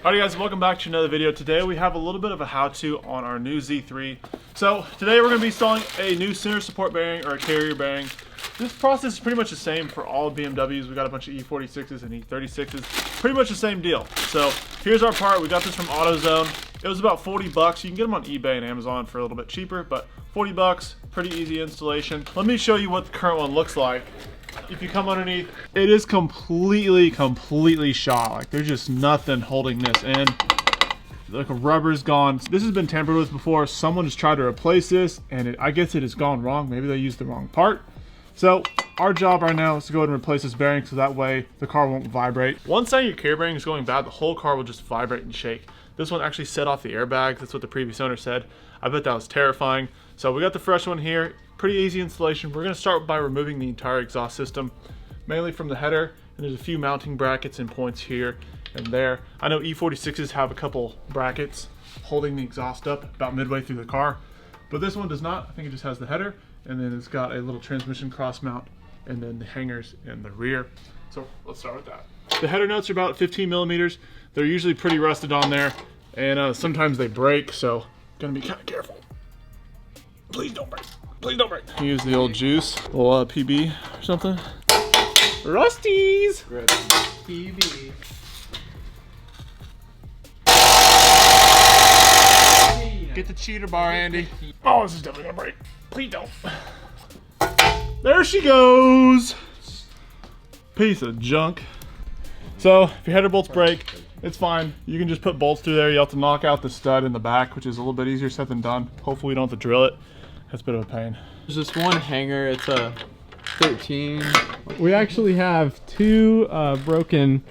Alright guys, welcome back to another video. Today we have a little bit of a how-to on our new Z3. So today we're going to be installing a new center support bearing or a carrier bearing. This process is pretty much the same for all BMWs. We got a bunch of E46s and E36s. Pretty much the same deal. So here's our part. We got this from AutoZone. It was about 40 bucks. You can get them on eBay and Amazon for a little bit cheaper, but 40 bucks, pretty easy installation. Let me show you what the current one looks like. If you come underneath, it is completely shot. Like there's just nothing holding this in. Like a rubber's gone. This has been tampered with before. Someone has tried to replace this and I guess it has gone wrong. Maybe they used the wrong part. So our job right now is to go ahead and replace this bearing so that way the car won't vibrate. One side of your carrier bearing is going bad, the whole car will just vibrate and shake. This one actually set off the airbags. That's what the previous owner said. I bet that was terrifying. So we got the fresh one here. Pretty easy installation. We're going to start by removing the entire exhaust system, mainly from the header, and there's a few mounting brackets and points here and there. I know E46s have a couple brackets holding the exhaust up about midway through the car, but this one does not. I think it just has the header, and then it's got a little transmission cross mount, and then the hangers in the rear. So let's start with that. The header nuts are about 15 millimeters. They're usually pretty rusted on there, and sometimes they break, so gonna be kind of careful. Please don't break. Please don't break. Use the old juice, a little PB or something. Rusties! PB. Get the cheater bar, Andy. Oh, this is definitely gonna break. Please don't. There she goes. Piece of junk. So, if your header bolts break, it's fine. You can just put bolts through there. You have to knock out the stud in the back, which is a little bit easier said than done. Hopefully, we don't have to drill it. That's a bit of a pain. There's this one hanger, it's a 13. We actually have two broken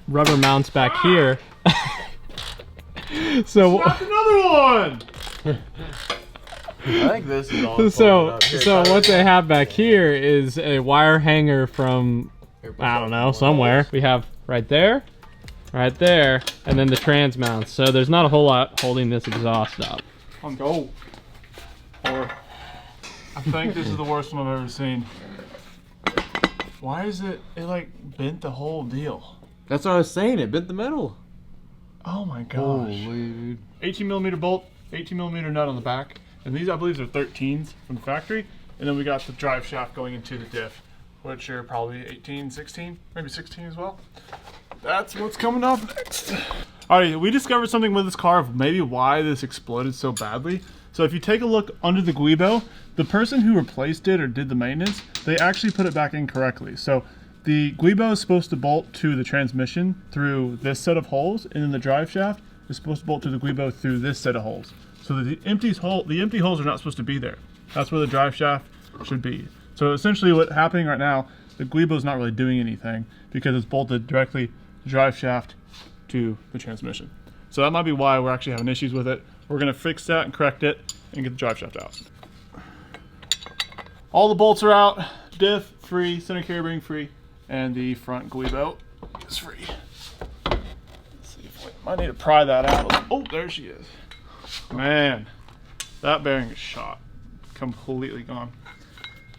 rubber mounts back here. So Snap another one! I think this is all so what they have back here is a wire hanger from, I don't know, somewhere. We have right there, and then the trans mounts. So there's not a whole lot holding this exhaust up. On go. Or I think this is the worst one I've ever seen. Why is it like bent the whole deal? That's what I was saying, it bent the metal. Oh my gosh. Holy dude. 18 millimeter bolt, 18 millimeter nut on the back. And these I believe are 13s from the factory. And then we got the drive shaft going into the diff, which are probably 18, 16, maybe 16 as well. That's what's coming up next. Alright, we discovered something with this car of maybe why this exploded so badly. So if you take a look under the guibo, the person who replaced it or did the maintenance, they actually put it back in correctly. So the guibo is supposed to bolt to the transmission through this set of holes, and then the drive shaft is supposed to bolt to the guibo through this set of holes. So the empty holes are not supposed to be there. That's where the drive shaft should be. So essentially what's happening right now, the guibo is not really doing anything because it's bolted directly the drive shaft to the transmission. So that might be why we're actually having issues with it. We're gonna fix that and correct it and get the drive shaft out. All the bolts are out, diff free, center carrier bearing free, and the front guibo is free. Let's see if we might need to pry that out. Oh, there she is. Man, that bearing is shot, completely gone.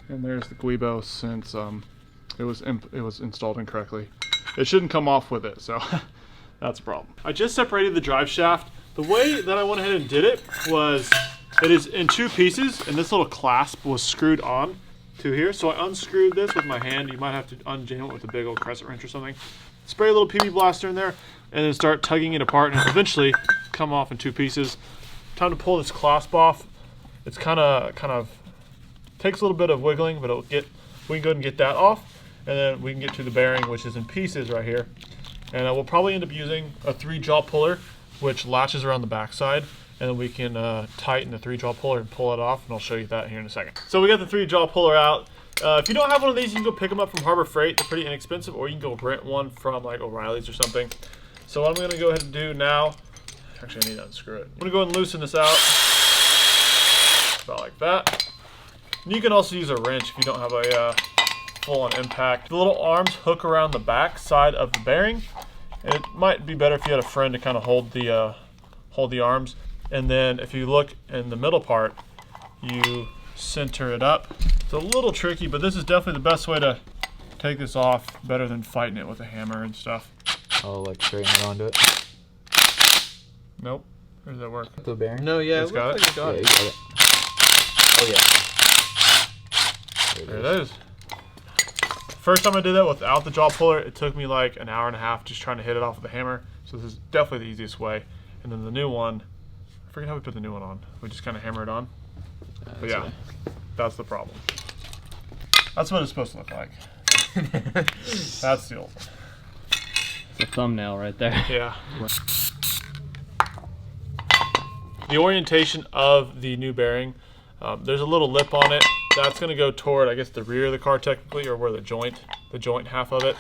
And there's the guibo since it was installed incorrectly. It shouldn't come off with it, so that's a problem. I just separated the drive shaft. The way that I went ahead and did it was, it is in two pieces, and this little clasp was screwed on to here. So I unscrewed this with my hand. You might have to unjam it with a big old crescent wrench or something. Spray a little PB blaster in there, and then start tugging it apart, and eventually come off in two pieces. Time to pull this clasp off. It's kind of takes a little bit of wiggling, but we can go ahead and get that off, and then we can get to the bearing, which is in pieces right here. And we'll probably end up using a 3-jaw puller, which latches around the backside, and then we can tighten the 3-jaw puller and pull it off, and I'll show you that here in a second. So we got the 3-jaw puller out. If you don't have one of these, you can go pick them up from Harbor Freight. They're pretty inexpensive, or you can go rent one from like O'Reilly's or something. So what I'm gonna go ahead and do now, actually I need to unscrew it. I'm gonna go ahead and loosen this out, about like that. And you can also use a wrench if you don't have a full-on impact. The little arms hook around the back side of the bearing, and it might be better if you had a friend to kind of hold the arms. And then if you look in the middle part, you center it up. It's a little tricky, but this is definitely the best way to take this off, better than fighting it with a hammer and stuff. I'll like straighten it onto it. Nope. Or does that work? The bearing? No, yeah, It's it got looks it? like Yeah, you you got got it. it. There it is. First time I did that without the jaw puller, it took me like an hour and a half just trying to hit it off with a hammer. So this is definitely the easiest way. And then the new one, I forget how we put the new one on. We just kind of hammer it on. But yeah, that's the problem. That's what it's supposed to look like. That's the old one. It's a thumbnail right there. Yeah. The orientation of the new bearing, there's a little lip on it. That's going to go toward, I guess, the rear of the car technically, or where the joint half of it.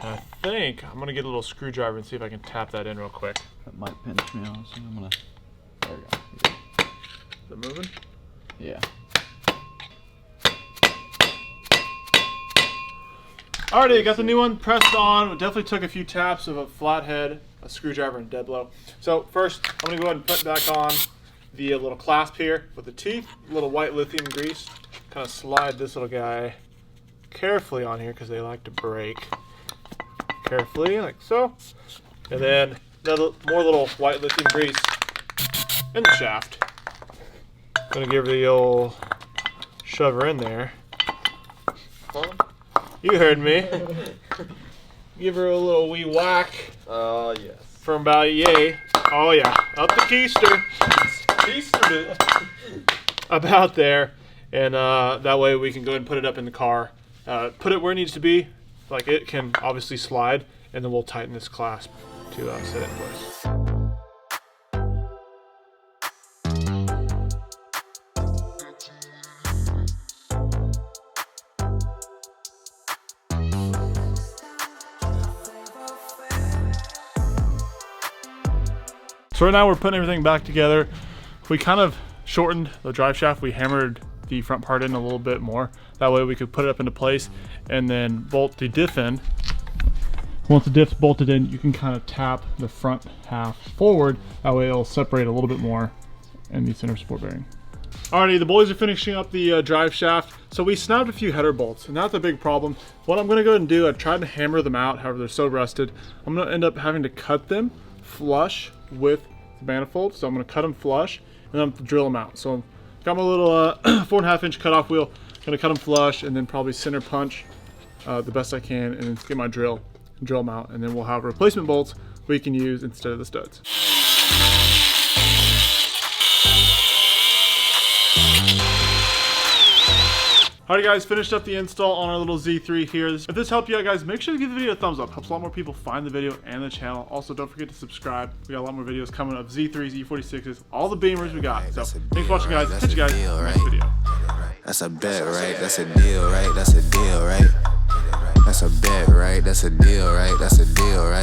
And I think I'm going to get a little screwdriver and see if I can tap that in real quick. That might pinch me, honestly. I'm gonna. There we go. Is it moving? Yeah. Alrighty, I got the new one pressed on. It definitely took a few taps of a flathead, a screwdriver, and dead blow. So first, I'm going to go ahead and put back on the little clasp here with the teeth, a little white lithium grease. Kind of slide this little guy carefully on here because they like to break. Carefully, like so. And then more little white lithium grease in the shaft. Gonna give her the old shove her in there. You heard me. Give her a little wee whack. Oh, yes. From about yay. Oh yeah, up the keister. Keistered it. About there. And that way we can go ahead and put it up in the car. Put it where it needs to be. Like it can obviously slide. And then we'll tighten this clasp to set it in place. So right now we're putting everything back together. We kind of shortened the drive shaft. We hammered the front part in a little bit more. That way we could put it up into place and then bolt the diff in. Once the diff's bolted in, you can kind of tap the front half forward. That way it'll separate a little bit more in the center support bearing. Alrighty, the boys are finishing up the drive shaft. So we snapped a few header bolts, and that's a big problem. What I'm gonna go ahead and do, I tried to hammer them out, however they're so rusted. I'm gonna end up having to cut them flush with the manifold. So I'm gonna cut them flush, and then I'm gonna drill them out. So got my little 4.5 inch cutoff wheel. Gonna cut them flush, and then probably center punch the best I can, and then get my drill them out, and then we'll have replacement bolts we can use instead of the studs. Alright guys, finished up the install on our little Z3 here. If this helped you out guys, make sure to give the video a thumbs up. Helps a lot more people find the video and the channel. Also, don't forget to subscribe. We got a lot more videos coming of Z3s, E46s, all the Beamers we got. So thanks for watching guys. Catch you guys in the next video. That's a bet, right? That's a deal, right? That's a deal, right? That's a bet, right? That's a deal, right? That's a deal, right?